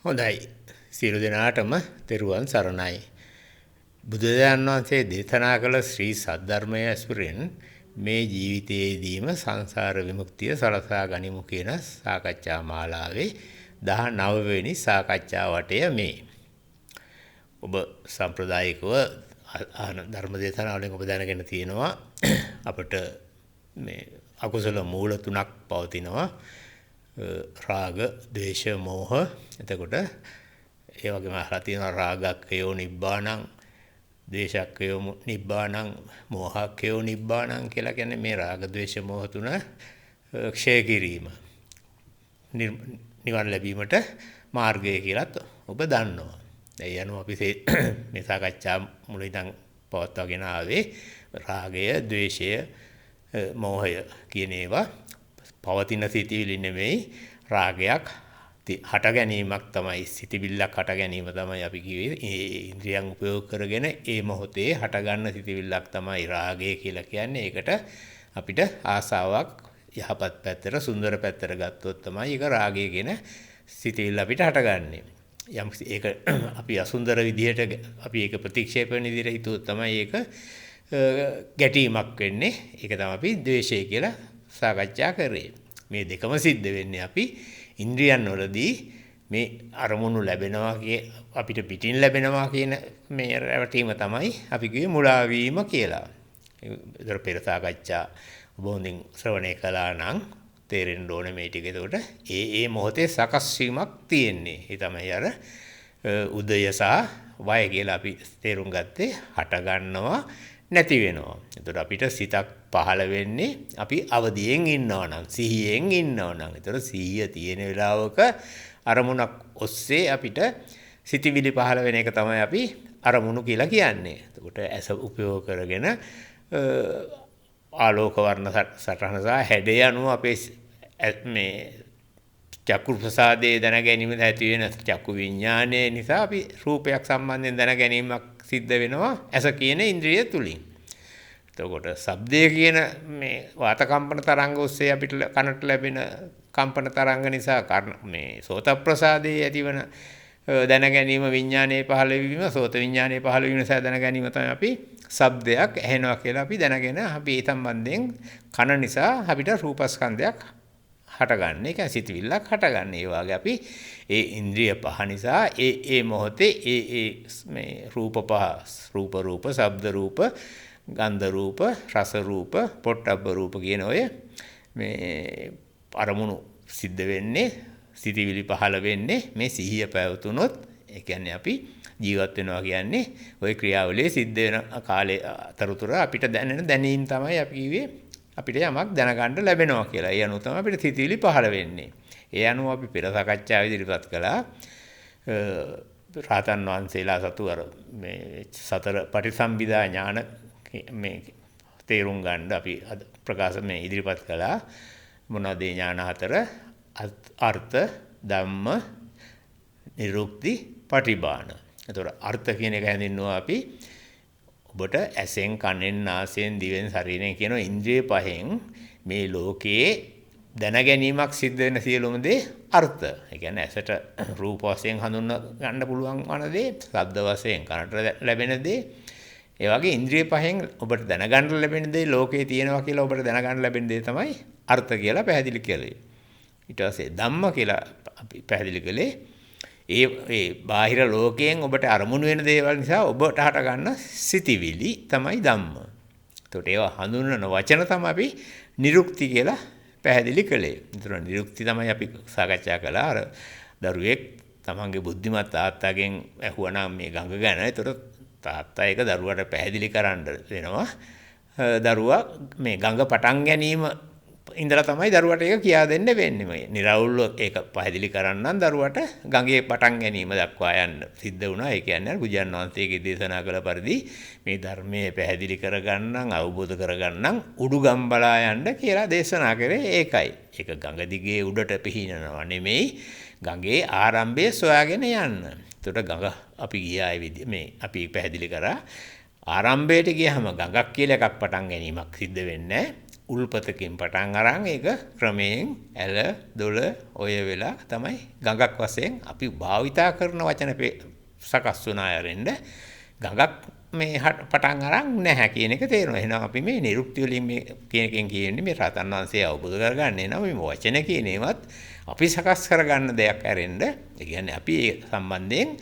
හොඳයි. සියලු දෙනාටම තෙරුවන් සරණයි. බුදුරජාණන් වහන්සේ දේශනා කළ ශ්‍රී සද්ධර්මය ඇසුරෙන් මේ ජීවිතයේදීම සංසාර විමුක්තිය සලසා ගනිමු කියන සාකච්ඡා මාලාවේ 19 වෙනි සාකච්ඡා වටය මේ. ඔබ සම්ප්‍රදායිකව ධර්ම දේශනාවලින් ඔබ දැනගෙන තියෙනවා අපට මේ අකුසල මූල තුනක් පවතිනවා. රාග, ද්වේෂ, මෝහ. එතකොට ඒ වගේම අහලා තියෙනවා රාගක්ඛයෝ නිබ්බාණං, ද්වේෂක්ඛයෝ නිබ්බාණං, මෝහක්ඛයෝ නිබ්බාණං කියලා කියන්නේ මේ රාග, ද්වේෂ, මෝහ තුන ක්ෂය කිරීම. නිවන් ලැබීමට මාර්ගය කියලාත් ඔබ දන්නවා. ඒ අනුව අපි මේ සාකච්ඡා මුල ඉඳන් පවත්වාගෙන ආවේ රාගය, ද්වේෂය, මෝහය කියන ඒවා පවතින සිතිවිලි නෙමෙයි. රාගයක් හට ගැනීමක් තමයි, සිතිවිල්ලක් හට ගැනීම තමයි අපි කිව්වේ. ඉන්ද්‍රියන් උපයෝග කරගෙන ඒ මොහොතේ හට ගන්න සිතිවිල්ලක් තමයි රාගය කියලා කියන්නේ. ඒකට අපිට ආසාවක් යහපත් පැත්තට, සුන්දර පැත්තට ගත්තොත් තමයි ඒක රාගය කියන සිතිවිල්ල අපිට හටගන්නේ. යම් ඒක අපි අසුන්දර විදිහට අපි ඒක ප්‍රතික්ෂේප වෙන විදිහට හිතුවොත් තමයි ඒක ගැටීමක් වෙන්නේ. ඒක තමයි අපි ද්වේෂය කියලා සාකච්ඡා කරේ. මේ දෙකම සිද්ධ වෙන්නේ අපි ඉන්ද්‍රියන් වලදී මේ අරමුණු ලැබෙනවා අපිට පිටින් ලැබෙනවා කියන මේ රැවටීම තමයි අපි කිව්වේ මුලා වීම කියලා. ඒතර පෙර සාකච්ඡා ඔබ හොඳින් ශ්‍රවණය කළා නම් තේරෙන්න ඕනේ මේ ටික. එතකොට ඒ මොහොතේ සකස් වීමක් තියෙන්නේ. ඒ තමයි අර උදය සහ වය කියලා අපි තේරුම් ගත්තේ. හට ගන්නවා, නැති වෙනවා. එතකොට අපිට සිතක් පහළ වෙන්නේ අපි අවදියෙන් ඉන්නවා නම්, සිහියෙන් ඉන්නවා නම්. එතකොට සිහිය තියෙන වෙලාවක අරමුණක් ඔස්සේ අපිට සිතිවිලි පහළ වෙන එක තමයි අපි අරමුණු කියලා කියන්නේ. එතකොට ඇස උපයෝග කරගෙන ආලෝක වර්ණ සටහන සහ හැඩය අනුව අපේ මේ චක්කු ප්‍රසාදයේ දැන ගැනීම ඇති වෙන චක්කු විඥානය නිසා අපි රූපයක් සම්බන්ධයෙන් දැන ගැනීමක් සිද්ධ වෙනවා ඇස කියන ඉන්ද්‍රිය තුලින්. එතකොට ශබ්දය කියන මේ වාත කම්පන තරංග ඔස්සේ අපිට කනට ලැබෙන කම්පන තරංග නිසා මේ සෝත ප්‍රසාදයේ ඇතිවන දැන ගැනීම, විඥානයේ පහළ වීම, සෝත විඥානයේ පහළ වීම නිසා දැන ගැනීම තමයි අපි ශබ්දයක් ඇහෙනවා කියලා අපි දැනගෙන අපි ඒ සම්බන්ධයෙන් කන නිසා අපිට රූපස්කන්ධයක් හටගන්න. ඒක සිතවිල්ලක් හටගන්න. ඒ වගේ අපි ඒ ඉන්ද්‍රිය පහ නිසා ඒ මොහොතේ මේ රූප පහ, රූප, ශබ්ද රූප, ගන්ධ රූප, රස රූප, පොට්ටබ්බ රූප කියන ඔය මේ අරමුණු සිද්ධ වෙන්නේ, සිතවිලි පහළ වෙන්නේ මේ සිහිය පැවතුනොත්. ඒ කියන්නේ අපි ජීවත් වෙනවා කියන්නේ ওই ක්‍රියාවලියේ සිද්ධ වෙන කාලේ අතරතුර අපිට දැනෙන දැනීම් තමයි අපි කිව්වේ අපිට යමක් දැනගන්න ලැබෙනවා කියලා. ඒ අනුව තමයි අපිට සිතිවිලි පහළ වෙන්නේ. ඒ අනුව අපි පෙර සාකච්ඡාවේ ඉදිරිපත් කළා රහතන් වහන්සේලා සතු අර මේ සතර පටිසම්භිදා ඥාන මේ තේරුම් ගන්න අපි ප්‍රකාශ මේ ඉදිරිපත් කළා. මොනවද ඒ ඥාන හතර? අර්ථ, ධම්ම, නිරුක්ති, පටිභාන. එතකොට අර්ථ කියන එක හැඳින්වුවා අපි ඔබට ඇසෙන්, කනෙන්, නාසයෙන්, දිවෙන්, ශරීරයෙන් කියන ඉන්ද්‍රිය පහෙන් මේ ලෝකයේ දැන ගැනීමක් සිද්ධ වෙන සියලුම දේ අර්ථ. ඒ කියන්නේ ඇසට රූප වශයෙන් හඳුන්ව ගන්න පුළුවන් වන දේ, ශබ්ද වශයෙන් කනට ලැබෙන දේ, ඒ වගේ ඉන්ද්‍රිය පහෙන් ඔබට දැනගන්න ලැබෙන දේ ලෝකේ තියෙනවා කියලා ඔබට දැනගන්න ලැබෙන දේ තමයි අර්ථ කියලා පැහැදිලි කළේ. ඊට පස්සේ ධම්ම කියලා අපි පැහැදිලි කළේ ඒ බාහිර ලෝකයෙන් ඔබට අරමුණු වෙන දේවල් නිසා ඔබට හට ගන්න සිතිවිලි තමයි ධම්ම. එතකොට ඒවා හඳුන්වන වචන තමයි අපි නිරුක්ති කියලා පැහැදිලි කළේ. ඒතර නිරුක්ති තමයි අපි සාකච්ඡා කළා. අර දරුවෙක් තමන්ගේ බුද්ධිමත් තාත්තාගෙන් ඇහුවනම් මේ ගඟ ගැන. ඒතර තාත්තා ඒක දරුවාට පැහැදිලි කරන්න වෙනවා. දරුවා මේ ගඟ පටන් ගැනීම ඉඳලා තමයි දරුවට ඒක කියා දෙන්න වෙන්නේ. මේ निराවුල්ව ඒක පැහැදිලි කරන්නම් දරුවට ගඟේ පටන් ගැනීම දක්වා යන්න සිද්ධ වුණා. ඒ කියන්නේ බුදුන් වහන්සේගේ දේශනා කළ පරිදි මේ ධර්මයේ පැහැදිලි කරගන්නම්, අවබෝධ කරගන්නම් උඩුගම් බලා යන්න කියලා දේශනා කරේ ඒකයි. ඒක ගඟ දිගේ උඩට පිහිනනවා නෙමෙයි, ගඟේ ආරම්භය සොයාගෙන යන්න. එතකොට ගඟ අපි ගියා මේ අපි පැහැදිලි කරා ආරම්භයට ගියාම ගඟක් කියලා එකක් පටන් ගැනීමක් සිද්ධ වෙන්නේ නැහැ. උල්පතකින් පටන් අරන් ඒක ක්‍රමයෙන් ඇල දොළ ඔය වෙලා තමයි ගඟක් වශයෙන් අපි භාවිතා කරන වචන සකස් වුණා ආරෙන්න ගඟක් මේ පටන් අරන් නැහැ කියන එක තේරෙනවා. එහෙනම් අපි මේ නිරුක්ති වලින් මේ කියන එකෙන් කියන්නේ මේ රහතන් වහන්සේ අවබෝධ කරගන්නේ නම් මේ වචන කියන ඒවත් අපි සකස් කරගන්න දෙයක් ඇරෙන්න. ඒ කියන්නේ අපි ඒ සම්බන්ධයෙන්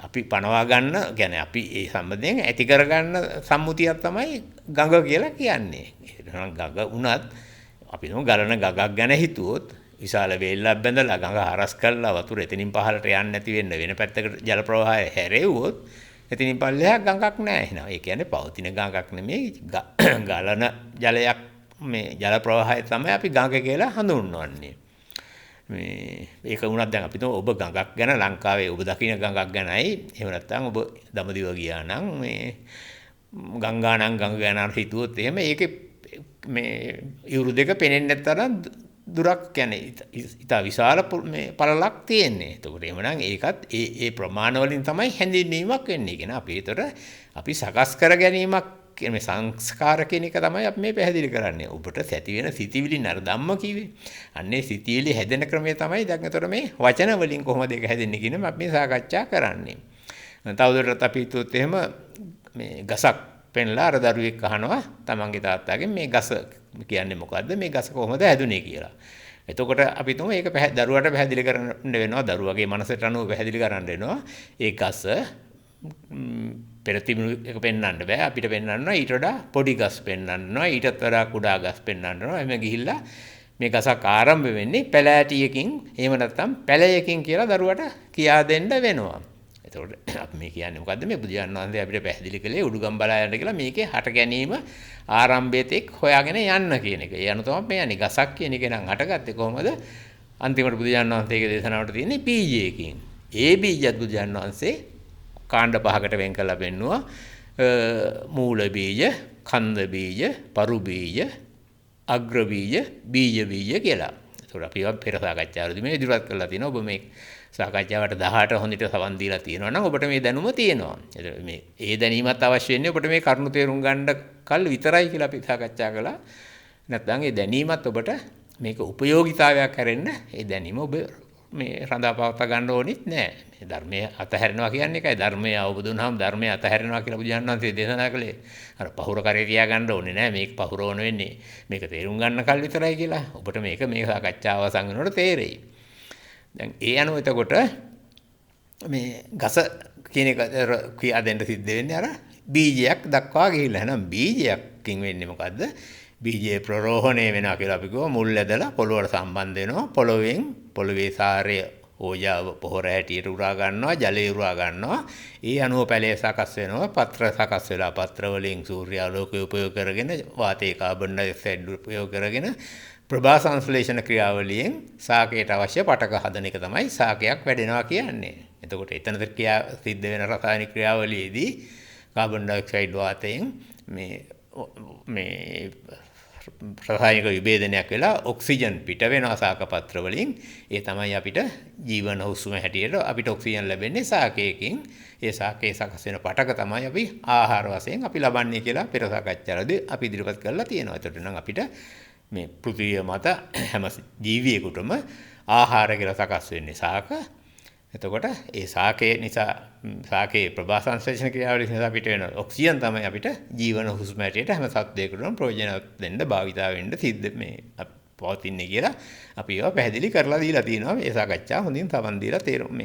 අපි පනවා ගන්න, කියන්නේ අපි ඒ සම්බන්ධයෙන් ඇති කරගන්න සම්මුතියක් තමයි ගඟ කියලා කියන්නේ. එහෙනම් ගඟ උනත් අපි නෝ ගලන ගඟක් ගැන හිතුවොත් විශාල වේල්ලක් බැඳලා ගඟ හරස් කරලා වතුර එතනින් පහළට යන්නේ නැති වෙන්න වෙන පැත්තකට ජල ප්‍රවාහය හැරෙව්වොත් එතනින් පල්ලෙහා ගඟක් නැහැ. එහෙනම් ඒ කියන්නේ පවතින ගඟක් නෙමෙයි ගලන ජලයක් මේ ජල ප්‍රවාහය තමයි අපි ගඟ කියලා හඳුන්වන්නේ. මේ ඒක වුණත් දැන් අපි තුමු ඔබ ගඟක් ගැන ලංකාවේ ඔබ දකින්න ගඟක් ගැනයි එහෙම නැත්නම් ඔබ දඹදිව ගියා නම් මේ ගංගානම් ගඟ ගැන හිතුවොත් එහෙම ඒකේ මේ ඉවුරු දෙක පේන්නේ නැත්තරම් දුරක් කියන්නේ ඉතා විශාල මේ පළලක් තියෙන්නේ. එතකොට එහෙමනම් ඒකත් ඒ ප්‍රමාණ වලින් තමයි හැඳින්වීමක් වෙන්නේ. කියන අපි ඒතර අපි සකස් කර ගැනීමක් මේ සංස්කාර කියන එක තමයි අපි මේ පැහැදිලි කරන්නේ. ඔබට ඇති වෙන සිතිවිලි නර ධම්ම කිව්වේ. අන්නේ සිතිවිලි හැදෙන ක්‍රමය තමයි දැන් ඒතර මේ වචන වලින් කොහොමද ඒක හැදෙන්නේ කියන අපි මේ සාකච්ඡා කරන්නේ. තවදුරටත් අපි හිතුවොත් එහෙම මේ ගසක් පෙන්ලා අර දරුවෙක් අහනවා තමන්ගේ තාත්තාගෙන් මේ ගස කියන්නේ මොකද්ද? මේ ගස කොහොමද හැදුනේ කියලා. එතකොට අපි තුමු ඒක දරුවට පැහැදිලි කරන්න වෙනවා. දරුවගේ මනසට අනුව පැහැදිලි කරන්න වෙනවා. ඒ ගස පෙරතිමුණු එක පෙන්වන්න බෑ. අපිට පෙන්වන්නවා ඊට වඩා පොඩි ගස් පෙන්වන්නවා. ඊටත් වඩා කුඩා ගස් පෙන්වන්නවා. එමෙ ගිහිල්ලා මේ ගසක් ආරම්භ වෙන්නේ පැලෑටියකින් එහෙම නැත්නම් පැලයකින් කියලා දරුවට කියා දෙන්න වෙනවා. එතකොට අපි මේ කියන්නේ මොකද්ද? මේ බුදුන් වහන්සේ අපිට පැහැදිලි කළේ උඩුගම් බලා යන්න කියලා මේකේ හට ගැනීම ආරම්භයේත් එක් හොයාගෙන යන්න කියන එක. ඒ අනුව තමයි මේ යන්නේ. ගසක් කියන එක නම් හටගත්තේ කොහොමද? අන්තිමට බුදුන් වහන්සේගේ දේශනාවට තියෙන්නේ බීජයකින්. ඒ බීජත් බුදුන් වහන්සේ කාණ්ඩ පහකට වෙන් කරලා පෙන්නුවා. මූල බීජ, කන්ද බීජ, පරු බීජ, අග්‍ර බීජ, බීජ බීජ කියලා. ඒතකොට අපි පෙර සාකච්ඡාවලදී මේ ඉදිරිපත් කරලා තිනවා. ඔබ මේ සාකච්ඡාවට 18 හොඳට සවන් දීලා තියෙනවා නම් ඔබට මේ දැනුම තියෙනවා. මේ ඒ දැනීමත් අවශ්‍ය වෙන්නේ ඔබට මේ කරුණු තේරුම් ගන්න කල් විතරයි කියලා අපි සාකච්ඡා කළා. නැත්නම් ඒ දැනීමත් ඔබට මේක ප්‍රයෝගිතාවයක් කරෙන්න ඒ දැනීම ඔබ මේ රඳාපවත්වා ගන්න ඕනිත් නෑ. මේ ධර්මයේ අතහැරෙනවා කියන්නේ ඒකයි. ධර්මයේ අවබෝධ වුණාම ධර්මයේ අතහැරෙනවා කියලා බුදුන් වහන්සේ දේශනා කළේ. අර පහුර කරේ තියා ගන්න ඕනේ නෑ. මේක පහුර ඕන වෙන්නේ මේක තේරුම් ගන්න කල් විතරයි කියලා. ඔබට මේක මේ සාකච්ඡාව අවසන් වෙනකොට තේරෙයි. දැන් ඒ අනුව එතකොට මේ ගස කියන එක කියා දෙන්න සිද්ධ වෙන්නේ අර බීජයක් දක්වා ගිහිල්ලා. එහෙනම් බීජයක්කින් වෙන්නේ මොකද්ද? බීජේ ප්‍රරෝහණය වෙනවා කියලා අපි කිව්වා. මුල් ඇදලා පොළොවට සම්බන්ධ වෙනවා. පොළොවෙන් පොළොවේ සාරය ඕජාව පොහොර හැටියට උරා ගන්නවා, ජලය උරා ගන්නවා. ඒ අනුව පැලය සකස් වෙනවා. පත්‍ර සකස් වෙලා පත්‍ර වලින් සූර්යාලෝකය උපයෝග කරගෙන වාතයේ කාබන් ඩයොක්සයිඩ් උපයෝග කරගෙන ප්‍රභා සංශ්ලේෂණ ක්‍රියාවලියෙන් සාකයට අවශ්‍ය පටක හදන එක තමයි සාකයක් වැඩෙනවා කියන්නේ. එතකොට එතනද සිද්ධ වෙන රසායනික ක්‍රියාවලියේදී කාබන් ඩයොක්සයිඩ් වාතයෙන් මේ රසායනික විභේදනයක් වෙලා ඔක්සිජන් පිට වෙනවා සාකපත්‍ර වලින්. ඒ තමයි අපිට ජීවන හුස්ම හැටියට අපිට ඔක්සිජන් ලැබෙන්නේ සාකයකින්. ඒ සාකයේ සකස් වෙන පටක තමයි අපි ආහාර වශයෙන් අපි ලබන්නේ කියලා පෙර සාකච්ඡාවලදී අපි ඉදිරිපත් කරලා තියෙනවා. ඒකට නම් අපිට මේ පෘථිවිය මත හැම ජීවියෙකුටම ආහාර කියලා සකස් වෙන්නේ සාක. එතකොට ඒ සාකයේ නිසා සාකයේ ප්‍රභා සංශ්ලේෂණ ක්‍රියාවලිය නිසා අපිට වෙන ඔක්සිජන් තමයි අපිට ජීවන හුස්ම හැටියට හැම සත්වයකටම ප්‍රයෝජනවත් දෙන්න භාවිතා වෙන්න සිද්ධ මේ පවතින්නේ කියලා අපි ඒවා පැහැදිලි කරලා දීලා තියෙනවා. මේ සාකච්ඡා හොඳින් සමන් දීලා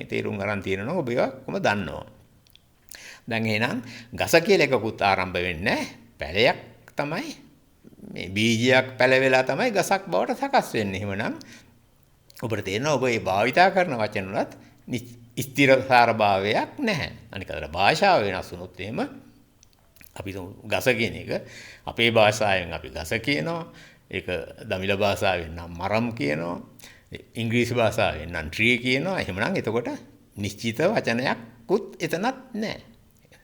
තේරුම් අරන් තියෙනවා. ඔබ ඒවා කොහොම දන්නවා. දැන් එහෙනම් ගස කියලා එකකුත් ආරම්භ වෙන්නේ පැලයක් තමයි. මේ බීජයක් පැලවෙලා තමයි ගසක් බවට සකස් වෙන්නේ. එහෙමනම් ඔබට තේරෙනවා ඔබ මේ භාවිතා කරන වචන වලත් ස්ථිරසාර භාවයක් නැහැ. අනික අර භාෂාව වෙනස් වුණොත් එහෙම අපි ගස කියන එක අපේ භාෂාවෙන් අපි ගස කියනවා. ඒක දමිළ භාෂාවෙන් නම් මරම් කියනවා. ඉංග්‍රීසි භාෂාවෙන් නම් ට්‍රී කියනවා. එහෙමනම් එතකොට නිශ්චිත වචනයක්කුත් එතනත් නැහැ.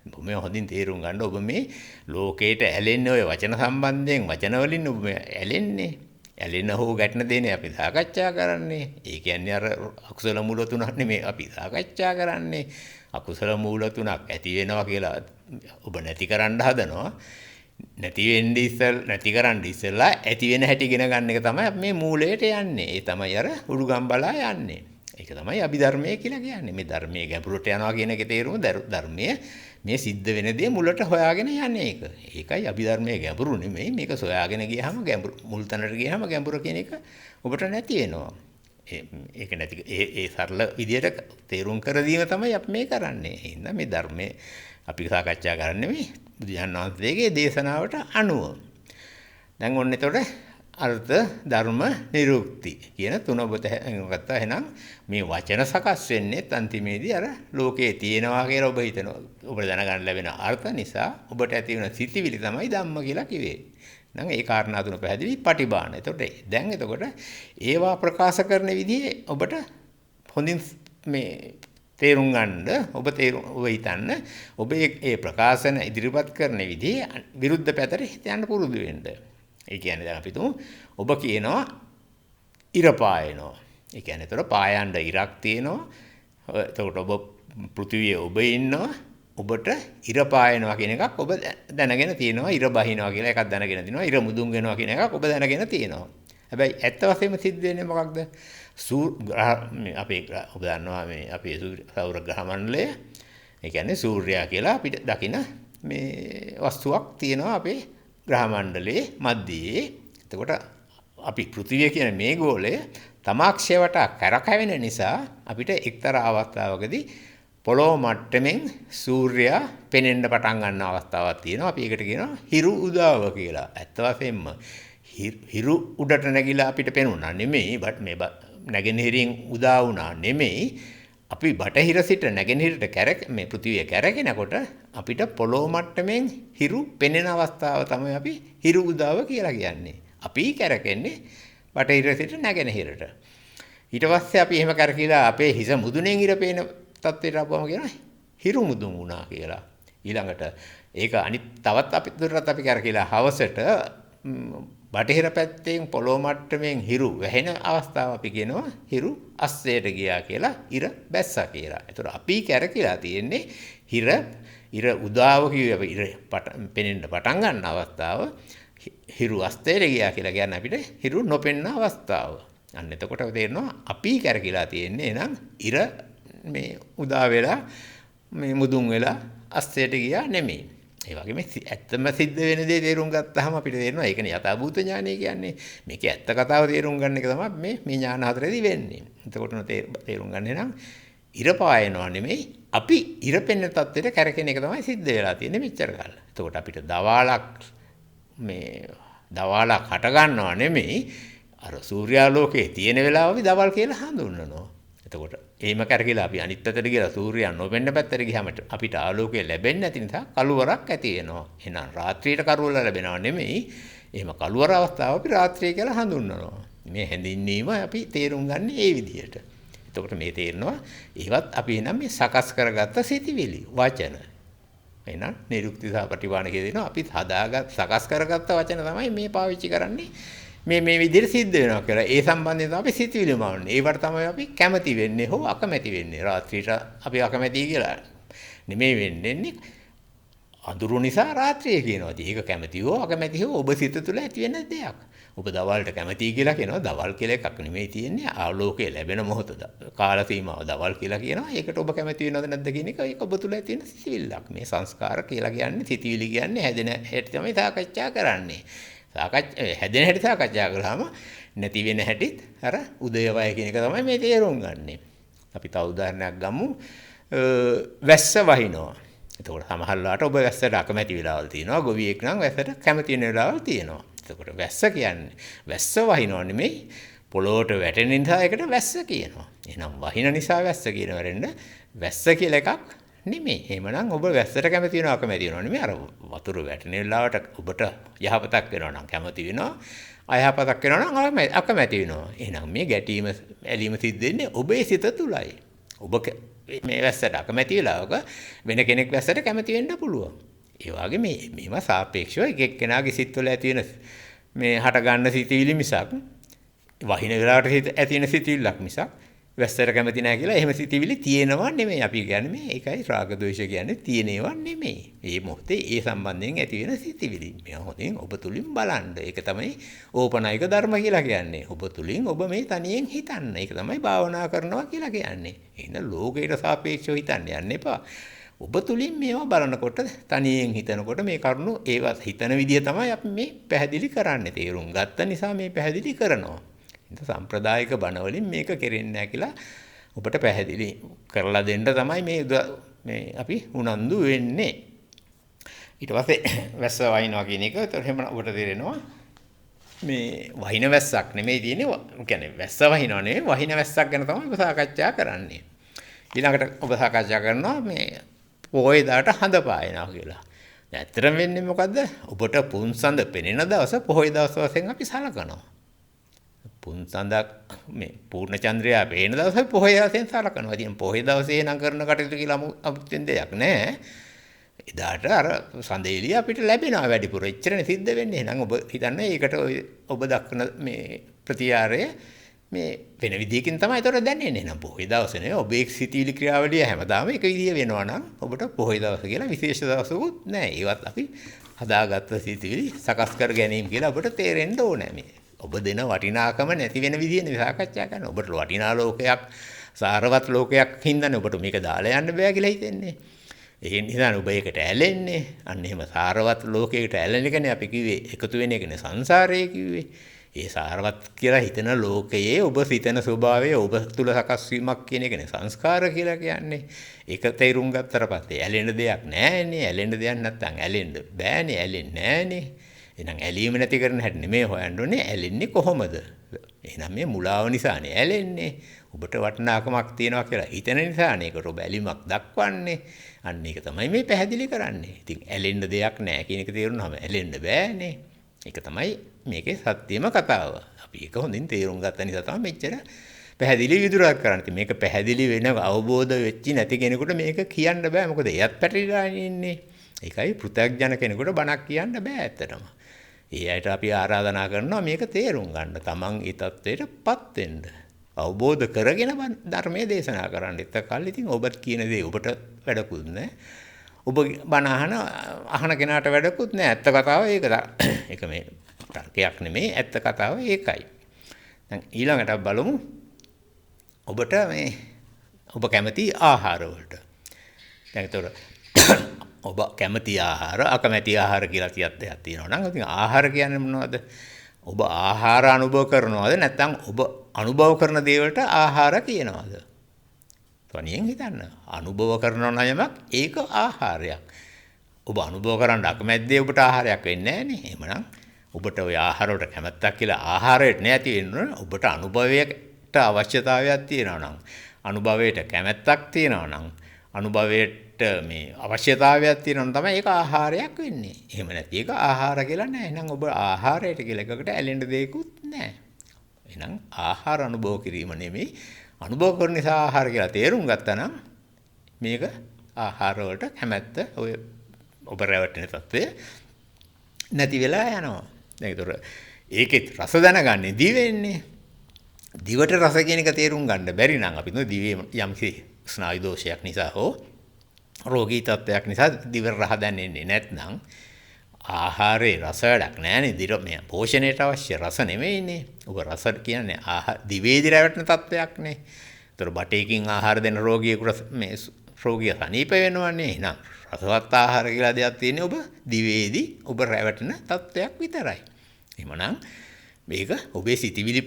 ඔබ මේ හොඳින් තේරුම් ගන්න. ඔබ මේ ලෝකේට ඇලෙන්නේ ඔය වචන සම්බන්ධයෙන් වචන වලින් ඔබ ඇලෙන්නේ. ඇලෙන හෝ ගැටෙන දේනේ අපි සාකච්ඡා කරන්නේ. ඒ කියන්නේ අර අකුසල මූල තුනක් නෙමෙයි අපි සාකච්ඡා කරන්නේ. අකුසල මූල තුනක් ඇති වෙනවා කියලා ඔබ නැති කරන්න හදනවා. නැති වෙන්නේ නැති කරන්න ඉස්සෙල්ලා ඇති වෙන හැටි ඉගෙන ගන්න එක තමයි අපි මේ මූලයට යන්නේ. ඒ තමයි අර උඩුගම් බලා යන්නේ. ඒක තමයි අභිධර්මය කියලා කියන්නේ. මේ ධර්මයේ ගැඹුරට යනවා කියන එකේ තේරුම ධර්මයේ මේ සිද්ධ වෙන දේ මුලට හොයාගෙන යන්නේ ඒක. ඒකයි අභිධර්මයේ ගැඹුරු නෙමෙයි. මේක සොයාගෙන ගියාම ගැඹුරු මුල් තැනට ගියාම ගැඹුර කියන එක ඔබට නැති වෙනවා. ඒක නැති ඒ සරල විදියට තේරුම් කර දීම තමයි අපි මේ කරන්නේ. එහෙනම් මේ ධර්මයේ අපි සාකච්ඡා කරන්නේ මේ බුදුන් වහන්සේගේ දේශනාවට අනුව. දැන් ඔන්න එතකොට අර්ථ ධර්ම නිරුක්ති කියන තුන ඔබ ගත්තා. එහෙනම් මේ වචන සකස් වෙන්නේ අන්තිමේදී අර ලෝකයේ තියෙනවා කියලා ඔබ හිතනවා. ඔබට දැනගන්න ලැබෙන අර්ථ නිසා ඔබට ඇති වෙන සිතිවිලි තමයි ධම්ම කියලා කිව්වේ. නම් ඒ කාරණා තුන පැහැදිලි පටිභාන. එතකොට එතකොට ඒවා ප්‍රකාශ කරන විදිහේ ඔබට හොඳින් මේ තේරුම් ගන්න ඔබ හිතන්න ඔබ ඒ ප්‍රකාශන ඉදිරිපත් කරන විදිහේ විරුද්ධ පැත්තට යන්න පුරුදු වෙන්න. ඒ කියන්නේ දැන් අපි තුමු ඔබ කියනවා ඉර පායනවා. ඒ කියන්නේ ඒතර පායන්න ඉරක් තියෙනවා. එතකොට ඔබ පෘථිවියේ ඔබ ඉන්නවා. ඔබට ඉර පායනවා කියන එකක් ඔබ දැනගෙන තියෙනවා. ඉර බහිනවා කියලා එකක් දැනගෙන තියෙනවා. ඉර මුදුන් වෙනවා කියන එකක් ඔබ දැනගෙන තියෙනවා. හැබැයි ඇත්ත වශයෙන්ම සිද්ධ වෙන්නේ මොකක්ද? අපේ ඔබ දන්නවා මේ අපේ සෞර ග්‍රහ මණ්ඩලය. ඒ කියන්නේ සූර්යයා කියලා අපිට දකින මේ වස්තුවක් තියෙනවා අපේ ග්‍රහ මණ්ඩලයේ මැදයේ. එතකොට අපි පෘථිවිය කියන මේ ගෝලය තමාක්ෂය වටා කරකැවෙන නිසා අපිට එක්තරා අවස්ථාවකදී පොළොව මට්ටමින් සූර්යයා පෙනෙන්න පටන් ගන්න අවස්ථාවක් තියෙනවා. අපි ඒකට කියනවා හිරු උදාව කියලා. ඇත්ත වශයෙන්ම හිරු උඩට නැගිලා අපිට පෙනුණා නෙමෙයි. මේ නැගෙනහිරින් උදා වුණා නෙමෙයි. අපි බටහිර සිට නැගෙනහිරට මේ පෘථිවිය කැරකෙනකොට අපිට පොළොව මට්ටමින් හිරු පෙනෙන අවස්ථාව තමයි අපි හිරු උදාව කියලා කියන්නේ. අපි කැරකෙන්නේ බටහිර සිට නැගෙනහිරට. ඊට පස්සේ අපි එහෙම කරකිලා අපේ හිස මුදුනෙන් ඉර පේන තත්ත්වයට ආපුවම කියනවා හිරු මුදුන් වුණා කියලා. ඊළඟට ඒක අනිත් තවත් අපි දුරටත් අපි කරකිලා හවසට බටහිර පැත්තෙන් පොළොව මට්ටමින් හිරු වැහෙන අවස්ථාව අපි කියනවා හිරු අස්සයට ගියා කියලා, ඉර බැස්සා කියලා. ඒතර අපි කරකිලා තියෙන්නේ ඉර උදාව කියුවේ ඉර පෙනෙන්න පටන් ගන්න අවස්ථාව හිරු අස්තයට ගියා කියලා කියන්නේ අපිට හිරු නොපෙනෙන අවස්ථාව. අන්න එතකොට තේරෙනවා අපි කරකිලා තියෙන්නේ එහෙනම් ඉර මේ උදා වෙලා මේ මුදුන් වෙලා අස්තයට ගියා නෙමෙයි. ඒ වගේම ඇත්තම සිද්ධ වෙන දේ තේරුම් ගත්තාම අපිට තේරෙනවා ඒකනේ යථාභූත ඥානය කියන්නේ. මේකේ ඇත්ත කතාව තේරුම් ගන්න එක තමයි මේ ඥාන හතරේදී වෙන්නේ. එතකොට තේරුම් ගන්න නම් ඉර පායනවා නෙමෙයි අපි ඉර පෙන්න තත්ත්වයට කැරකෙන එක තමයි සිද්ධ වෙලා තියෙන්නේ මෙච්චර කාල. එතකොට අපිට දවාලක් හට ගන්නවා නෙමෙයි අර සූර්යාලෝකයේ තියෙන වෙලාව අපි දවල් කියලා හඳුන්වනවා. එතකොට එහෙම කරකිලා අපි අනිත් පැත්තට ගිහලා සූර්යයා නොවෙන්න පැත්තට ගියාම අපිට ආලෝකය ලැබෙන්නේ නැති නිසා කළුවරක් ඇති වෙනවා. එහෙනම් රාත්‍රියට කරුවල ලැබෙනව නෙමෙයි. එහෙම කළුවර අවස්ථාව අපි රාත්‍රිය කියලා හඳුන්වනවා. මේ හැඳින්වීම අපි තේරුම් ගන්න ඒ විදිහට. එතකොට මේ තේරෙනවා ඒවත් අපි එනම් මේ සකස් කරගත්ත සිතිවිලි වචන. එහෙනම් නිරුක්ති සහ ප්‍රතිවාණ කියනවා අපි සකස් කරගත්ත වචන තමයි මේ පාවිච්චි කරන්නේ. මේ විදිහට සිද්ධ වෙනවා කියලා. ඒ සම්බන්ධයෙන් තමයි අපි සිතිවිලි මාන්නේ. ඒවට තමයි අපි කැමති වෙන්නේ හෝ අකමැති වෙන්නේ. රාත්‍රියට අපි අකමැති කියලා නෙමෙයි වෙන්නේ. අඳුරු නිසා රාත්‍රිය කියනවා. ඒක කැමති හෝ අකමැති හෝ ඔබ සිත තුළ ඇති වෙන දෙයක්. ඔබ දවල්ට කැමති කියලා කියනවා. දවල් කියලා එකක් නෙමෙයි තියෙන්නේ. ආලෝකය ලැබෙන මොහොත කාල සීමාව දවල් කියලා කියනවා. ඒකට ඔබ කැමති වෙනවද නැද්ද කියන එක ඒක ඔබ තුළ ඇති වෙන සිතිවිල්ලක්. මේ සංස්කාර කියලා කියන්නේ සිතිවිලි කියන්නේ හැදෙන හැටි තමයි සාකච්ඡා කරන්නේ. හැදෙන හැටි සාකච්ඡා කරාම නැති වෙන හැටිත් අර උදේවය කියන එක තමයි මේ තේරුම් ගන්නෙ. අපි තව උදාහරණයක් ගමු. වැස්ස වහිනවා. එතකොට සමහරවිට ඔබ වැස්සට අකමැති වෙලාවල් තියෙනවා. ගොවියෙක් නම් වැස්සට කැමති වෙන වෙලාවල් තියෙනවා. එතකොට වැස්ස කියන්නේ වැස්ස වහිනවා නෙමෙයි පොළොවට වැටෙන නිසා ඒකට වැස්ස කියනවා. එහෙනම් වහින නිසා වැස්ස කියන වරෙන්න වැස්ස කියලා එකක් නෙමෙයි. එහෙමනම් ඔබ වැස්සට කැමති වෙනවා අකමැති වෙනවා නෙමෙයි. අර වතුර වැටෙන වෙලාවට ඔබට යහපතක් වෙනවා නම් කැමති වෙනවා. අයහපතක් වෙනවා නම් අකමැති වෙනවා. එහෙනම් මේ ගැටීම ඇලීම සිද්ධ වෙන්නේ ඔබේ සිත තුලයි. ඔබ මේ වැස්සට අකමැති වෙලාවක වෙන කෙනෙක් වැස්සට කැමති වෙන්න පුළුවන්. ඒ වගේ මේවා සාපේක්ෂව එක එක්කෙනාගේ සිත්වල ඇති වෙන මේ හට ගන්න සිතිවිලි මිසක් වහින වෙලාවට ඇති වෙන සිතිවිල්ලක් මිසක් වැස්සට කැමති නැහැ කියලා එහෙම සිතිවිලි තියෙනවා නෙමෙයි. අපි කියන්නේ මේ ඒකයි රාග ද්වේෂ කියන්නේ තියෙනවා නෙමෙයි. මේ මොහොතේ ඒ සම්බන්ධයෙන් ඇති වෙන සිතිවිලි. මේ මොහොතෙන් ඔබ තුලින් බලන්න. ඒක තමයි ඕපනායක ධර්ම කියලා කියන්නේ. ඔබ තුලින් ඔබ මේ තනියෙන් හිතන්න. ඒක තමයි භාවනා කරනවා කියලා කියන්නේ. එහෙනම් ලෝකයට සාපේක්ෂව හිතන්න යන්න එපා. ඔබ තුලින් මේවා බලනකොට තනියෙන් හිතනකොට මේ කරුණු ඒවත් හිතන විදිය තමයි අපි මේ පැහැදිලි කරන්නේ. තේරුම් ගත්ත නිසා මේ පැහැදිලි කරනවා. සම්ප්‍රදායික බණ වලින් මේක කෙරෙන්නේ නැහැ කියලා ඔබට පැහැදිලි කරලා දෙන්න තමයි මේ අපි උනන්දු වෙන්නේ. ඊට පස්සේ වැස්ස වහිනවා කියන එක ඒතර එහෙම ඔබට තේරෙනවා මේ වහින වැස්සක් නෙමෙයි තියෙන්නේ. කියන්නේ වැස්ස වහිනවා නෙමෙයි වහින වැස්සක් ගැන තමයි ඔබ සාකච්ඡා කරන්නේ. ඊළඟට ඔබ සාකච්ඡා කරනවා මේ පොයේ දාට හඳ පායනවා කියලා. දැන් ඇත්තටම වෙන්නේ මොකද්ද? ඔබට පුන්සඳ පෙනෙන දවස පොයේ දවස් වශයෙන් අපි සලකනවා. පුන්සඳක් මේ පූර්ණ චන්ද්‍රයා පේන දවසේ පොහොය වශයෙන් සලකනවා. ඉතින් පොහොය දවසේ නම් කරන කටයුතු කියලා අමුතුවෙන් දෙයක් නැහැ. එදාට අර සඳේලිය අපිට ලැබෙනවා වැඩිපුර. එච්චරනේ සිද්ධ වෙන්නේ. එහෙනම් ඔබ හිතන්නේ ඒකට ඔබ දක්වන මේ ප්‍රතිආරය මේ වෙන විදියකින් තමයි ඒතර දැනෙන්නේ. එහෙනම් පොහොය දවසේ නේ ඔබේ සිතීලි ක්‍රියාවලිය හැමදාම එක විදිය වෙනවා නම් ඔබට පොහොය දවස කියලා විශේෂ දවසකුත් නැහැ. ඒවත් අපි හදාගත්ත සිතීලි සකස් කර ගැනීම කියලා ඔබට තේරෙන්න ඕනේ මේ. ඔබ දෙන වටිනාකම නැති වෙන විදිහනේ සාකච්ඡා කරනවා. ඔබට වටිනා ලෝකයක්, සාරවත් ලෝකයක් හින්දානේ ඔබට මේක දාලා යන්න බෑ කියලා හිතෙන්නේ. ඒ නිසා ඔබ ඒකට ඇලෙන්නේ. අන්න එහෙම සාරවත් ලෝකයකට ඇලෙන එකනේ අපි කිව්වේ. එකතු වෙන එකනේ සංසාරය කිව්වේ. ඒ සාරවත් කියලා හිතන ලෝකයේ ඔබ සිතන ස්වභාවය ඔබ තුල සකස් වීමක් කියන එකනේ සංස්කාර කියලා කියන්නේ. ඒක තේරුම් ගත්තට පස්සේ ඇලෙන්න දෙයක් නෑනේ. ඇලෙන්න දෙයක් නැත්නම් ඇලෙන්න බෑනේ. ඇලෙන්නේ නෑනේ. එහෙනම් ඇලීම නැති කරන හැටි නෙමෙයි හොයන්න ඕනේ. ඇලෙන්නේ කොහොමද? එහෙනම් මේ මුලාව නිසානේ ඇලෙන්නේ. ඔබට වටිනාකමක් තියනවා කියලා හිතන නිසානේ ඒකට ඔබ ඇලීමක් දක්වන්නේ. අන්න ඒක තමයි මේ පැහැදිලි කරන්නේ. ඉතින් ඇලෙන්න දෙයක් නැහැ කියන එක තේරුනහම ඇලෙන්න බෑනේ. ඒක තමයි මේකේ සත්‍යම කතාව. අපි ඒක හොඳින් තේරුම් ගත්ත නිසා තමයි මෙච්චර පැහැදිලි විදුරක් කරන්නේ. ඉතින් මේක පැහැදිලි වෙන අවබෝධ වෙච්චි නැති කෙනෙකුට මේක කියන්න බෑ. මොකද එයත් පැටලිලා ඉන්නේ. ඒකයි පෘථග්ජන කෙනෙකුට බණක් කියන්න බෑ ඇත්තටම. ඒ අයට අපි ආරාධනා කරනවා මේක තේරුම් ගන්න. තමන් ඒ தത്വෙටපත් වෙන්න. අවබෝධ කරගෙන ධර්මයේ දේශනා කරන්න. එතකල් ඉතින් ඔබත් කියන දේ ඔබට වැඩකුත් නැහැ. ඔබ බණ අහන කෙනාට වැඩකුත් නැහැ. ඇත්ත කතාව ඒක. ඒක මේ තර්කයක් නෙමෙයි. ඇත්ත කතාව ඒකයි. දැන් ඊළඟට බලමු ඔබට මේ ඔබ කැමති ආහාර වලට. දැන් ඒතකොට ඔබ කැමති ආහාර අකමැති ආහාර කියලා දෙයක් තියෙනවා නම් ඉතින් ආහාර කියන්නේ මොනවද? ඔබ ආහාර අනුභව කරනවද නැත්නම් ඔබ අනුභව කරන දේවල්ට ආහාර කියනවද? තනියෙන් හිතන්න. අනුභව කරනවා නම් ඒක ආහාරයක්. ඔබ අනුභව කරන්න අකමැද්දේ ඔබට ආහාරයක් වෙන්නේ නැහැ නේ. එහෙමනම් ඔබට ওই ආහාර වලට කැමැත්තක් කියලා ආහාරයට නැති වෙන්න ඔබට අනුභවයට අවශ්‍යතාවයක් තියෙනවා නම් අනුභවයට කැමැත්තක් තියෙනවා නම් අනුභවයට මේ අවශ්‍යතාවයක් තියෙනවා තමයි ඒක ආහාරයක් වෙන්නේ. එහෙම නැති එක ආහාර කියලා නෑ. එහෙනම් ඔබ ආහාරයට කියලා එකකට ඇලෙන්න දෙයක්වත් නෑ. එහෙනම් ආහාර අනුභව කිරීම නෙමෙයි අනුභව කරන නිසා ආහාර කියලා තේරුම් ගත්තා නම් මේක ආහාර වලට කැමැත්ත ඔය ඔබ රැවටෙන තත්ත්වය නැති වෙලා යනවා. දැන් ඒතර ඒකෙත් රස දැනගන්නේ දිවෙන්නේ. දිවට රස කියන එක තේරුම් ගන්න බැරි නම් අපි දිවේ යම්කිසි ස්නායු දෝෂයක් නිසා හෝ රෝගී තත්ත්වයක් නිසා දිව රහ දැනෙන්නේ නැත්නම් ආහාරේ රස වැඩක් නැහැනේ. දිව මේ පෝෂණයට අවශ්‍ය රස නෙමෙයිනේ. ඔබ රස කියන්නේ දිවේදි රැවටෙන තත්ත්වයක්නේ. ඒතර බටේකින් ආහාර දෙන රෝගියෙකුට මේ රෝගියා සනීප වෙනවනේ. එහෙනම් රසවත් ආහාර කියලා දෙයක් තියෙන්නේ ඔබ දිවේදි ඔබ රැවටෙන තත්ත්වයක් විතරයි. එහෙමනම් මේක ඔබේ සිතිවිලි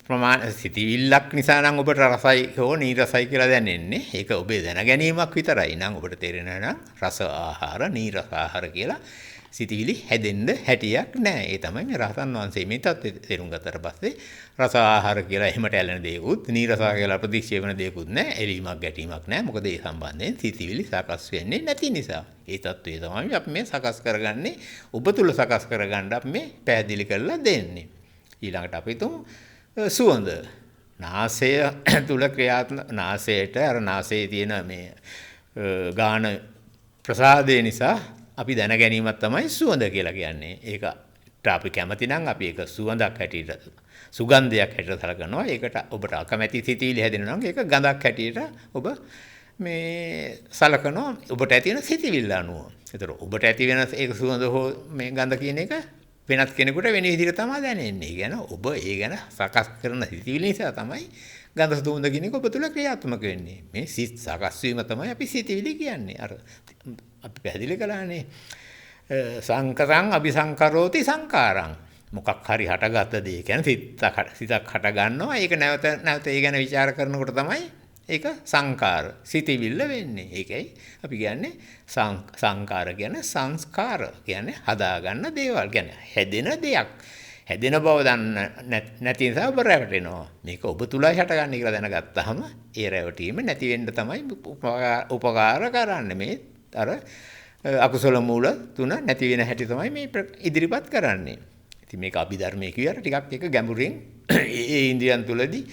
ප්‍රමාණ සිතිවිල්ලක් නිසා නම් ඔබට රසයි හෝ නීරසයි කියලා දැනෙන්නේ. ඒක ඔබේ දැන ගැනීමක් විතරයි. නම් ඔබට තේරෙනවා නම් රස ආහාර, නීරස ආහාර කියලා සිතිවිලි හැදෙන්න හැටියක් නැහැ. ඒ තමයි මේ රහතන් වහන්සේ මේ තත්ත්වය තේරුම් ගත්තට පස්සේ රස ආහාර කියලා එහෙමට ඇලෙන දේකුත්, නීරස කියලා ප්‍රතික්ෂේප වෙන දේකුත් නැහැ. එලීමක් ගැටීමක් නැහැ. මොකද ඒ සම්බන්ධයෙන් සිතිවිලි සකස් වෙන්නේ නැති නිසා. ඒ තත්ත්වය තමයි අපි මේ සකස් කරගන්නේ. ඔබ තුල සකස් කරගන්න අපි මේ පැහැදිලි කරලා දෙන්නේ. ඊළඟට අපි තුමු සුවඳ. නාසය තුල ක්‍රියාත්මක නාසයට අර නාසයේ තියෙන මේ ගාන ප්‍රසාදේ නිසා අපි දැන ගැනීමක් තමයි සුවඳ කියලා කියන්නේ. ඒකට අපි කැමති නම් අපි ඒක සුවඳක් හැටියට සුගන්ධයක් හැටියට සලකනවා. ඒකට ඔබට අකමැති සිතිවිලි හැදෙනවා නම් ඒක ගඳක් හැටියට ඔබ මේ සලකනවා ඔබට ඇති වෙන සිතිවිල්ල අනුව. ඒතර ඔබට ඇති වෙන ඒක සුවඳ හෝ මේ ගඳ කියන එක වෙනත් කෙනෙකුට වෙන විදිහට තමයි දැනෙන්නේ. ඒ කියන්නේ ඔබ ඒ ගැන සකස් කරන සිතිවිලි නිසා තමයි ගඳ සුවඳ කියන එක ඔබ තුල ක්‍රියාත්මක වෙන්නේ. මේ සිත් සකස් වීම තමයි අපි සිතිවිලි කියන්නේ. අර අපි පැහැදිලි කළානේ. සංකරං අபிසංකරෝති සංකාරං. මොකක් හරි හටගත්ත දේ කියන්නේ සිතක් හට ගන්නවා. ඒක නැවත ඒ ගැන ਵਿਚාර කරනකොට තමයි ඒක සංකාර සිතිවිල්ල වෙන්නේ. ඒකයි අපි කියන්නේ සංකාර කියන්නේ සංස්කාර කියන්නේ හදාගන්න දේවල් කියන්නේ හැදෙන දෙයක්. හැදෙන බව දන්න නැති නිසා ඔබ රැවටෙනවා. මේක ඔබ තුලයි හටගන්නේ කියලා දැනගත්තාම ඒ රැවටීම නැති වෙන්න තමයි උපකාර කරන්නේ. මේ අර අකුසල මූල තුන නැති වෙන හැටි තමයි මේ ඉදිරිපත් කරන්නේ. ඉතින් මේක අභිධර්මයේ කියවට ටිකක් එක ගැඹුරින් ඒ ඉන්ද්‍රියන් තුලදී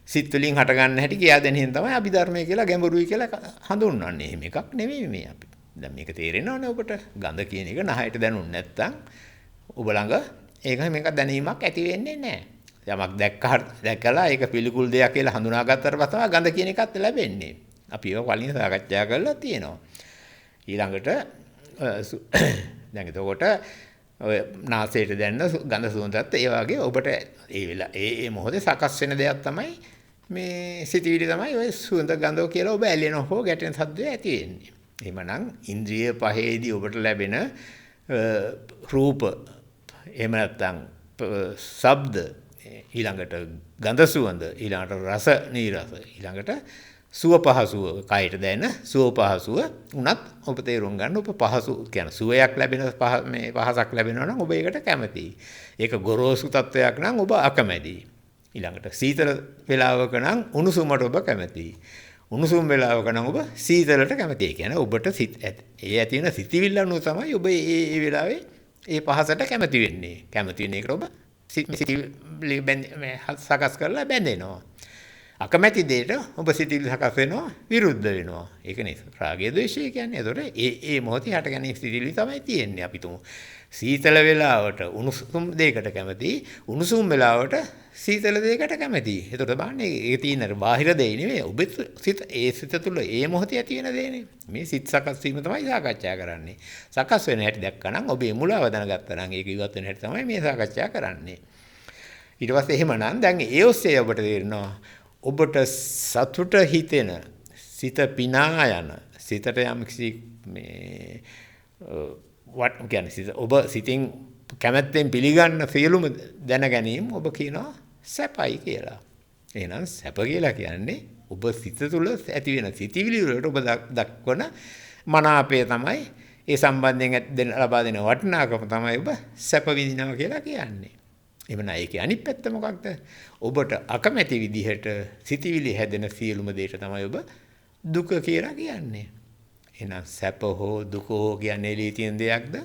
සිත් වලින් හට ගන්න හැටි කියා දෙන හින් තමයි අභිධර්මයේ කියලා ගැඹුරුයි කියලා හඳුන්වන්නේ. එහෙම එකක් නෙමෙයි මේ අපි. දැන් මේක තේරෙනවනේ ඔබට. ගඳ කියන එක නහයට දැනුනේ නැත්තම් ඔබ ළඟ ඒක මේක දැනීමක් ඇති වෙන්නේ නැහැ. යමක් දැක්කලා ඒක පිළිකුල් දෙයක් කියලා හඳුනාගත්තට පස්සේ ගඳ කියන එකත් ලැබෙන්නේ. අපි ඒක කලින් සාකච්ඡා කරලා තියෙනවා. ඊළඟට දැන් එතකොට ඔය නාසයට දැනෙන ගඳ සුවඳත් ඒ වගේ ඔබට ඒ මොහොතේ සකස් වෙන දෙයක් තමයි මේ සිතිවිලි තමයි ඔය සුවඳ ගඳ කියලා ඔබ ඇලෙන හෝ ගැටෙන සද්දය ඇති වෙන්නේ. එහෙමනම් ඉන්ද්‍රිය පහේදී ඔබට ලැබෙන රූප එහෙම නැත්නම් ශබ්ද ඊළඟට ගඳ සුවඳ ඊළඟට රස නීරස ඊළඟට සුව පහසුව කයට දැනෙන සුව පහසුව උනත් ඔබ තේරුම් ගන්න ඔබ පහසු කියන සුවයක් ලැබෙන මේ පහසක් ලැබෙනවා නම් ඔබ ඒකට කැමතියි. ඒක ගොරෝසු තත්වයක් නම් ඔබ අකමැතියි. ඊළඟට සීතල වේලාවක නම් උණුසුමට ඔබ කැමතියි. උණුසුම් වේලාවක නම් ඔබ සීතලට කැමතියි. කියන්නේ ඔබට ඒ ඇති වෙන සිතිවිල්ල අනුව තමයි ඔබ ඒ වෙලාවේ ඒ පහසට කැමති වෙන්නේ. කැමති වෙන එකට ඔබ සිතිවිලි සකස් කරලා බැඳෙනවා. අකමැති දෙයට ඔබ සිතිවිලි සකස් වෙනවා විරුද්ධ වෙනවා. ඒක නේ රාගය ද්වේෂය කියන්නේ. ඒතකොට ඒ මොහොතේ හටගැනීම් සිතිවිලි තමයි තියෙන්නේ. අපි තුමු සීතල වෙලාවට උණුසුම් දෙයකට කැමති, උණුසුම් වෙලාවට සීතල දෙයකට කැමති. ඒතකොට බලන්නේ ඒ තියෙන බාහිර දෙය නෙවෙයි. ඔබ සිත ඒ සිත තුළ ඒ මොහොතේ ඇති වෙන දෙයනේ. මේ සිත් සකස් වීම තමයි සාකච්ඡා කරන්නේ. සකස් වෙන හැටි දැක්කනම් ඔබේ මුලාව දැනගත්තා නම් ඒක ඉවත් වෙන හැටි තමයි මේ සාකච්ඡා කරන්නේ. ඊට පස්සේ එහෙමනම් දැන් ඒ ඔස්සේ ඔබට තේරෙනවා ඔබට සතුට හිතෙන සිත පිනා යන සිතට යම් කිසි මේ what කියන්නේ සිත ඔබ සිතින් කැමැත්තෙන් පිළිගන්න සියලුම දැන ගැනීම ඔබ කියනවා සැපයි කියලා. එහෙනම් සැප කියලා කියන්නේ ඔබ සිත තුළ ඇති වෙන සිතිවිලි වලට ඔබ දක්වන මනාපය තමයි ඒ සම්බන්ධයෙන් ලබා දෙන වටිනාකම තමයි ඔබ සැප විඳිනවා කියලා කියන්නේ. එවන ඒකේ අනිත් පැත්ත මොකක්ද? ඔබට අකමැති විදිහට සිතිවිලි හැදෙන සියලුම දේට තමයි ඔබ දුක කියලා කියන්නේ. එහෙනම් සැප හෝ දුක හෝ කියන්නේ එළියේ තියෙන දෙයක්ද?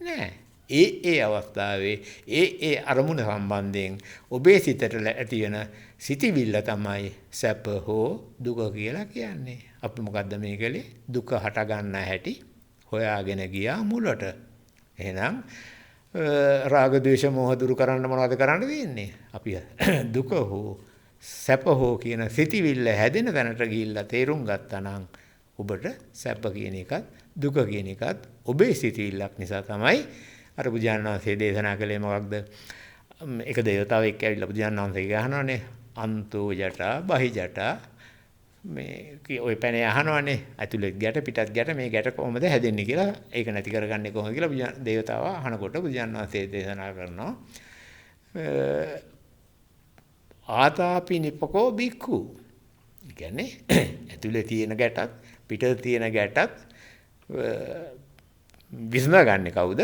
නෑ. ඒ අවස්ථාවේ ඒ අරමුණ සම්බන්ධයෙන් ඔබේ සිතට ඇති වෙන සිතිවිල්ල තමයි සැප හෝ දුක කියලා කියන්නේ. අපි මොකද්ද මේ කලේ? දුක හට ගන්න හැටි හොයාගෙන ගියා මුලට. එහෙනම් රාග ද්වේෂ මෝහ දුරු කරන්න මොනවද කරන්න තියෙන්නේ? අපි දුක හෝ සැප හෝ කියන සිතිවිල්ල හැදෙන තැනට ගිහිල්ලා තේරුම් ගත්තා නම් ඔබට සැප කියන එකත් දුක කියන එකත් ඔබේ සිතිවිල්ලක් නිසා තමයි අර බුදුන් වහන්සේ දේශනා කළේ මොකක්ද? එක දේවතාවෙක් ඇවිල්ලා බුදුන් වහන්සේගෙන් අහනවානේ අන්තෝ ජටා බහි ජටා මේ ඔය පැනේ අහනවානේ ඇතුළේ ගැට පිටත් ගැට මේ ගැට කොහොමද හැදෙන්නේ කියලා ඒක නැති කරගන්නේ කොහොමද කියලා දේවතාව අහනකොට බුදුන් වහන්සේ දේශනා කරනවා ආතාපි නිපකෝ බික්ඛු. කියන්නේ ඇතුළේ තියෙන ගැටත් පිටේ තියෙන ගැටත් විසඳගන්නේ කවුද?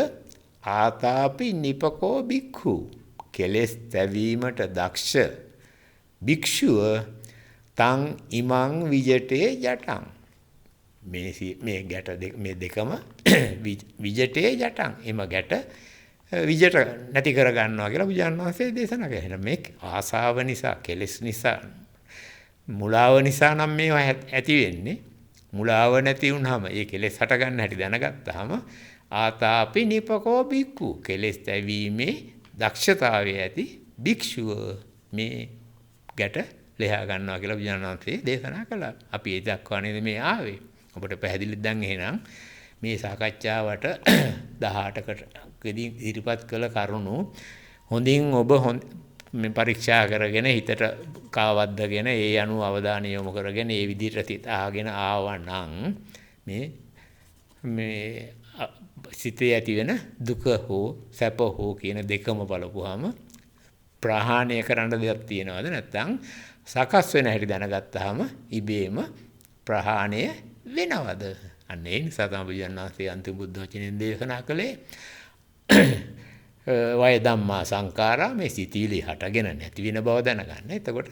ආතාපි නිපකෝ බික්ඛු. කෙලස් තැවීමට දක්ෂ භික්ෂුව තං ඉමං විජටේ ජටං. මේ ගැට මේ දෙකම විජටේ ජටං. එම ගැට විජට නැති කර ගන්නවා කියලා බුදුන් වහන්සේ දේශනා කළා. මේ ආසාව නිසා, කෙලස් නිසා, මුලාව නිසා නම් මේවා ඇති වෙන්නේ. මුලාව නැති වුනහම ඒ කෙලස් හට ගන්න හැටි දැනගත්තාම ආතාපි නිපකෝ බික්කු කෙලෙස් දැවීමේ දක්ෂතාවය ඇති භික්ෂුව මේ ගැට ලෙහා ගන්නවා කියලා බුදුන් වහන්සේ දේශනා කළා. අපි ඒ දක්වා නේද මේ ආවේ. ඔබට පැහැදිලිද දැන් එහෙනම් මේ සාකච්ඡාවට 18කටදී ඉදිරිපත් කළ කරුණු හොඳින් ඔබ මේ පරීක්ෂා කරගෙන හිතට කාවද්දගෙන ඒ අනුව අවධානය යොමු කරගෙන ඒ විදිහට සිතාගෙන ආවනම් මේ සිතේ ඇති වෙන දුක හෝ සැප හෝ කියන දෙකම බලපුවාම ප්‍රහාණය කරන්න දෙයක් තියනවද නැත්නම් සකස් වෙන හැටි දැනගත්තාම ඉබේම ප්‍රහාණය වෙනවද? අන්න ඒ නිසා තමයි බුදුන් වහන්සේ අන්තිම බුද්ධ වචනේ දේශනා කළේ වය ධම්මා සංඛාරා මේ සිතීලි හටගෙන නැති වෙන බව දැනගන්න. එතකොට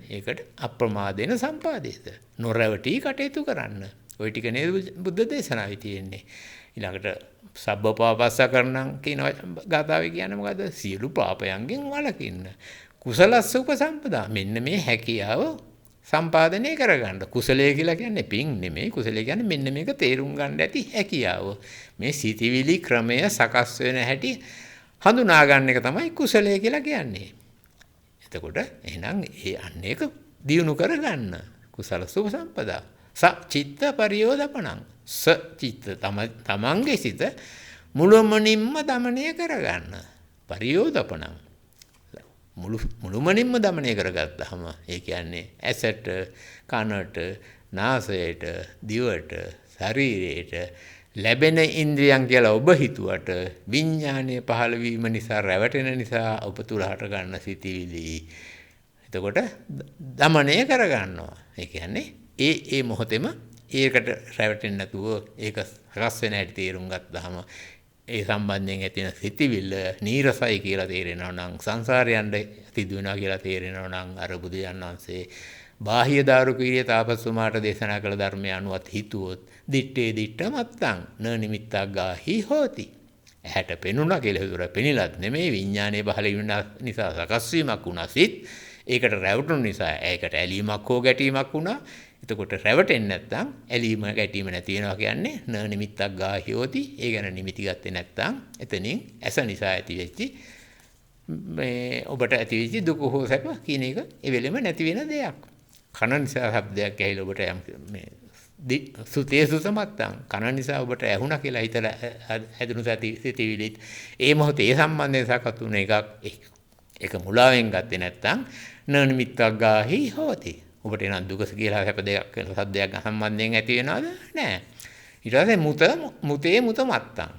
ඒකට අප්‍රමාදේන සම්පාදේත නොරැවටි කටයුතු කරන්න. ওই ටික නේද බුද්ධ දේශනාවේ තියෙන්නේ. ඊළඟට සබ්බපාපස්ස කරණම් කියන ගාථාවේ කියන්නේ මොකද්ද? සියලු පාපයන්ගෙන් වළකින්න. කුසලස්ස උපසම්පදා මෙන්න මේ හැකියාව සම්පාදනය කරගන්න. කුසලයේ කියලා කියන්නේ පින් නෙමෙයි. කුසලයේ කියන්නේ මෙන්න මේක තේරුම් ගන්න ඇති හැකියාව. මේ සිතිවිලි ක්‍රමය සකස් වෙන හැටි හඳුනා ගන්න එක තමයි කුසලය කියලා කියන්නේ. එතකොට එහෙනම් ඒ අන්න ඒක දියුණු කරගන්න. කුසල සුපසම්පදා. චිත්ත පරියෝදපණං ස චිත්ත තමන්ගේ සිත මුළුමනින්ම දමනය කරගන්න. පරියෝදපණං මුළුමනින්ම දමනය කරගත්තාම ඒ කියන්නේ ඇසට, කනට, නාසයට, දිවට, ශරීරයට ලැබෙන ඉන්ද්‍රියන් කියලා ඔබ හිතුවට විඥානයේ පහළ වීම නිසා රැවටෙන නිසා ඔබ තුල හට ගන්න සිතිවිලි. එතකොට දමනය කරගන්නවා. ඒ කියන්නේ ඒ මොහොතේම ඒකට රැවටෙන්නේ නැතුව ඒක රස වෙන හැටි තේරුම් ගත්තාම ඒ සම්බන්ධයෙන් ඇති වෙන සිතිවිල්ල නීරසයි කියලා තේරෙනවා නම් සංසාරයන්ට සිදු වෙනවා කියලා තේරෙනවා නම් අර බුදුන් වහන්සේ බාහ්‍ය දාරුකීරිය තාපසතුමාට දේශනා කළ ධර්මය අනුවත් හිතුවොත් දිත්තේ දිත්ත මත්තං න නිමිත්තක් ගාහි හෝති. ඇහැට පෙනුණා කියලා හිතුවර පෙනිලත් නෙමෙයි විඥානයේ පහළ වීම නිසා සකස් වීමක් වුණා සිත්. ඒකට රැවටුණු නිසා ඒකට ඇලීමක් හෝ ගැටීමක් වුණා. එතකොට රැවටෙන්නේ නැත්නම් ඇලීම ගැටීම නැති වෙනවා කියන්නේ න නිමිත්තක් ගාහි හෝති. ඒ ගැන නිමිති ගත්තේ නැත්නම් එතනින් ඇස නිසා ඇති වෙච්ච මේ ඔබට ඇති වෙච්ච දුක හෝ සැප කියන එක ඒ වෙලෙම නැති වෙන දෙයක්. කන නිසා ශබ්දයක් ඇහිලා ඔබට මේ සුතේ සුතමත්තං කන නිසා ඔබට ඇහුණා කියලා හිතලා හැදුණු සිතිවිලිත් ඒ මොහොතේ ඒ සම්බන්ධයෙන් සකස් වුණ එකක් ඒක මුලාවෙන් ගත්තේ නැත්නම් න නිමිත්තක් ගාහි හෝති. ඔබට එන දුක කියලා සැප දෙයක් වෙන සද්දයක් සම්බන්ධයෙන් ඇති වෙනවද? නැහැ. ඊට පස්සේ මුතේ මුත මත්තං.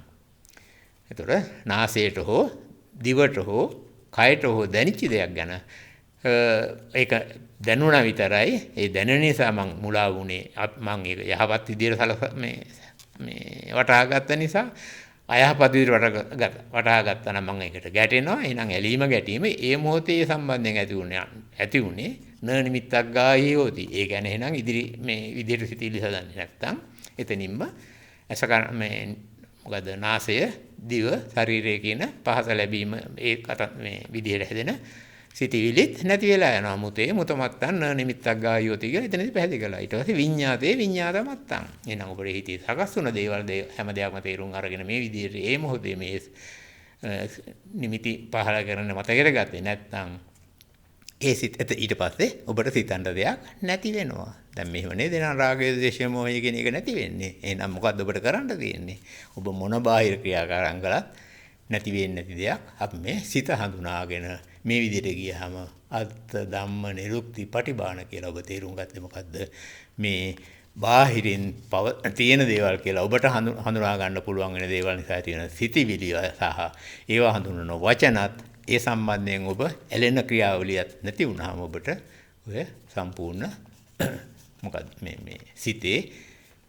ඒතර නාසයට හෝ දිවට හෝ කයට හෝ දැනිච්ච දෙයක් ගැන ඒක දැනුණා විතරයි. ඒ දැනෙන නිසා මං මුලා වුණේ. මං ඒක යහපත් විදියට මේ වටහා ගත්ත නිසා අයහපත් විදියට වටහා ගත්තා නම් මං ඒකට ගැටෙනවා. එහෙනම් ඇලීම ගැටීම ඒ මොහොතේ සම්බන්ධයෙන් ඇති උනේ න නිමිත්තක් ගාහි හෝති. ඒ කියන්නේ එහෙනම් ඉදිරි මේ විදියට සිතිවිලි හදන්නේ නැත්තම් එතනින්ම මේ මොකද නාසය, දිව, ශරීරය කියන පහස ලැබීම ඒ මේ විදියට හැදෙන සිතිවිලිත් නැති වෙලා යනවා. මුතේ මුතමත්තන් න නිමිත්තක් ගාහි හෝති කියලා එතනදී පැහැදිලි කළා. ඊට පස්සේ විඤ්ඤාතේ විඤ්ඤාතමත්තන්. එහෙනම් ඔබේ හිතේ සකස් වුණ දේවල් හැම දෙයක්ම තේරුම් අරගෙන මේ විදියට ඒ මොහොතේ මේ නිමිති පහල කරන්න මතකයට ගත්තේ නැත්නම් ඒ සිත ඊට පස්සේ ඔබට සිතන්න දෙයක් නැති වෙනවා. දැන් මෙහෙම නේද නා රාගය ද්වේෂය මොහය කියන එක නැති වෙන්නේ. එහෙනම් මොකද්ද ඔබට කරන්න තියෙන්නේ? ඔබ මොන බාහිර ක්‍රියාකාරම් කළත් නැති වෙන්නේ නැති දෙයක් අපි මේ සිත හඳුනාගෙන මේ විදිහට ගියාම අත්ථ ධම්ම නිරුක්ති පටිභාන කියලා ඔබ තේරුම් ගත්තේ මොකද්ද? මේ බාහිරින් තියෙන දේවල් කියලා ඔබට හඳුනා ගන්න පුළුවන් වෙන දේවල් නිසා තියෙන සිතිවිලි සහ ඒවා හඳුනන වචනත් ඒ සම්බන්ධයෙන් ඔබ ඇලෙන ක්‍රියාවලියත් නැති වුණාම ඔබට ඔය සම්පූර්ණ මොකද මේ සිතේ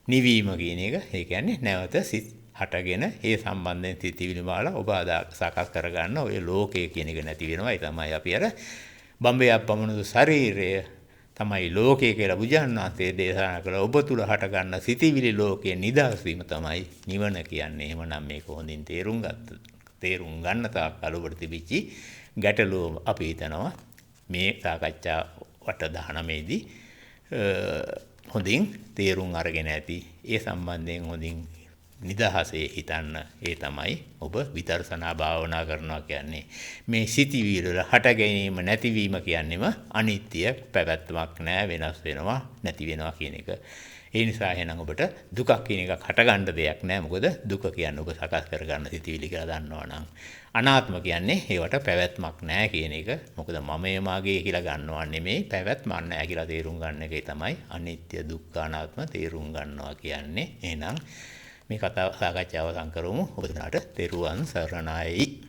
නිවීම කියන එක ඒ කියන්නේ නැවත සිත් හටගෙන ඒ සම්බන්ධයෙන් සිතිවිලි මාලා ඔබ සකස් කරගන්න ඔය ලෝකය කියන එක නැති වෙනවා. ඒ තමයි අපි අර බම්බේ අපමණු ශරීරය තමයි ලෝකය කියලා බුදුන්වහන්සේ දේශනා කළා. ඔබ තුල හට ගන්න සිතිවිලි ලෝකයේ නිදහස් වීම තමයි නිවන කියන්නේ. එහෙමනම් මේක හොඳින් තේරුම් ගන්න තාක් අලුබට තිබිච්ච ගැටලුව අපි හිතනවා මේ සාකච්ඡා වට 19 දී හොඳින් තේරුම් අරගෙන ඇති. ඒ සම්බන්ධයෙන් හොඳින් නිදහසේ හිතන්න. ඒ තමයි ඔබ විදර්ශනා භාවනා කරනවා කියන්නේ. මේ සිතිවිලි වල හට ගැනීම නැතිවීම කියන්නේම අනිත්‍ය, පැවැත්මක් නැහැ, වෙනස් වෙනවා, නැති වෙනවා කියන එක. ඒ නිසා එහෙනම් ඔබට දුකක් කියන එකක් හටගන්න දෙයක් නැහැ. මොකද දුක කියන්නේ ඔබ සකස් කරගන්න සිතිවිලි කියලා දන්නවනම්. අනාත්ම කියන්නේ ඒවට පැවැත්මක් නැහැ කියන එක. මොකද මමයේ මාගේ කියලා ගන්නවා නෙමෙයි, පැවැත්මක් නැහැ කියලා තේරුම් ගන්න එකයි තමයි අනිත්‍ය, දුක්ඛ, අනාත්ම තේරුම් ගන්නවා කියන්නේ. එහෙනම් මේ කතාව සාකච්ඡාව අවසන් කරමු. ඔබ දිනකට තෙරුවන් සරණයි.